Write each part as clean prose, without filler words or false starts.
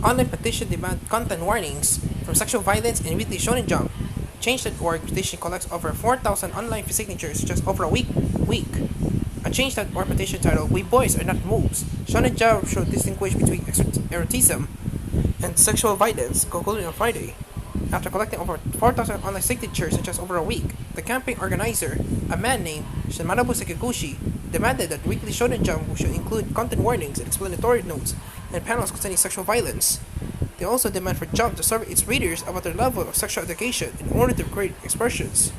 Online petition demand content warnings from sexual violence in weekly Shonen Jump. Change.org petition collects over 4,000 online signatures just over a week. A Change.org petition titled "We Boys Are Not Moves." Shonen Jump should distinguish between eroticism and sexual violence, concluding on Friday. After collecting over 4,000 online signatures in just over a week, the campaign organizer, a man named Shimanobu Sekiguchi, demanded that weekly Shonen Jump should include content warnings and explanatory notes and panels concerning sexual violence. They also demand for Jump to survey its readers about their level of sexual education in order to create expressions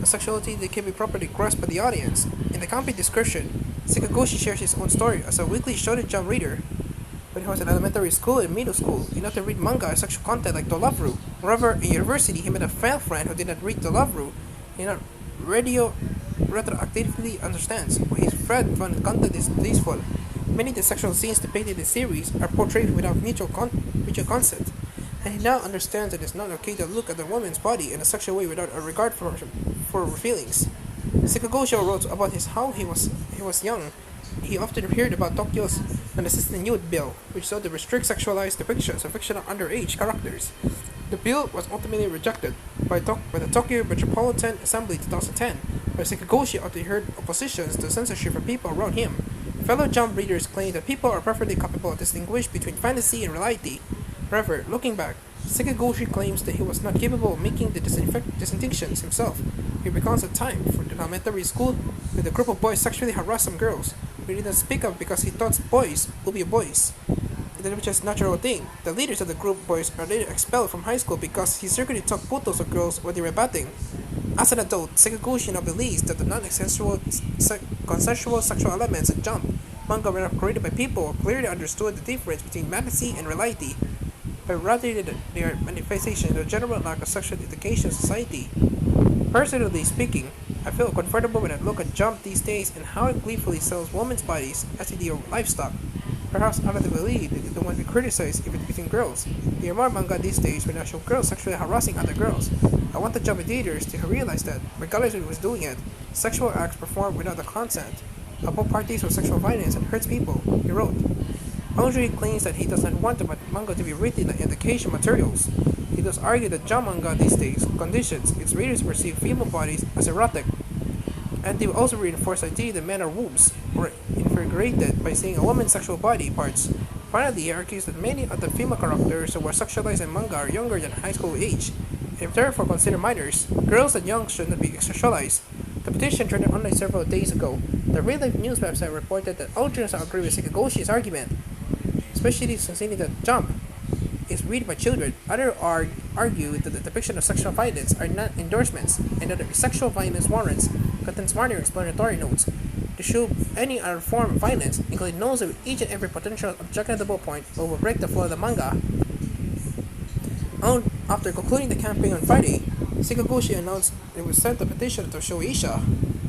of sexuality that can be properly grasped by the audience. In the campaign description, Sekiguchi shares his own story as a weekly Shonen Jump reader. When he was in elementary school and middle school, he not to read manga and sexual content like Dolavru. However, in university, he met a male friend who did not read Dolavru. He not retroactively understands why his friend found the content is tasteful. Many of the sexual scenes depicted in the series are portrayed without mutual consent, and he now understands that it's not okay to look at a woman's body in a sexual way without a regard for her feelings. Sekiguchi wrote about how he was young. He often heard about Tokyo's unassisted youth bill, which sought to restrict sexualized depictions of fictional underage characters. The bill was ultimately rejected by the Tokyo Metropolitan Assembly in 2010, where Sekiguchi often heard oppositions to censorship from people around him. Fellow Jump readers claim that people are perfectly capable of distinguishing between fantasy and reality. However, looking back, Sekiguchi claims that he was not capable of making the distinctions himself. He recounts a time from the elementary school when a group of boys sexually harassed some girls, but he didn't speak up because he thought boys would be boys. Which is a natural thing. The leaders of the group boys are later expelled from high school because he secretly took photos of girls when they were bathing. As an adult, Sekiguchi now believes that the consensual sexual elements in Jump manga were not created by people who clearly understood the difference between fantasy and reality, but rather that they are manifestation of the general lack of sexual education in society. Personally speaking, I feel comfortable when I look at Jump these days and how it gleefully sells women's bodies as if they are livestock. Perhaps I don't believe that they don't want to criticize even between girls. There are more manga these days when I show girls sexually harassing other girls. I want the Jump readers to realize that, regardless of who is doing it, sexual acts performed without the consent of both parties with sexual violence and hurts people, he wrote. Andre claims that he does not want the manga to be written in education materials. He does argue that Jump manga these days conditions its readers to perceive female bodies as erotic, and they also reinforce the idea that men are wolves, or infuriated by seeing a woman's sexual body parts. Finally, he argues that many of the female characters who were sexualized in manga are younger than high school age, and therefore considered minors. Girls and young should not be sexualized. The petition trended online several days ago. The real-life news website reported that all journalists agree with Sekiguchi's argument, especially considering that Jump is read by children. Others argue that the depiction of sexual violence are not endorsements, and that the sexual violence warrants contains minor explanatory notes to show any other form of violence, including notes of each and every potential objectionable point will break the flow of the manga. After concluding the campaign on Friday, Sekiguchi announced it would send the petition to Shueisha.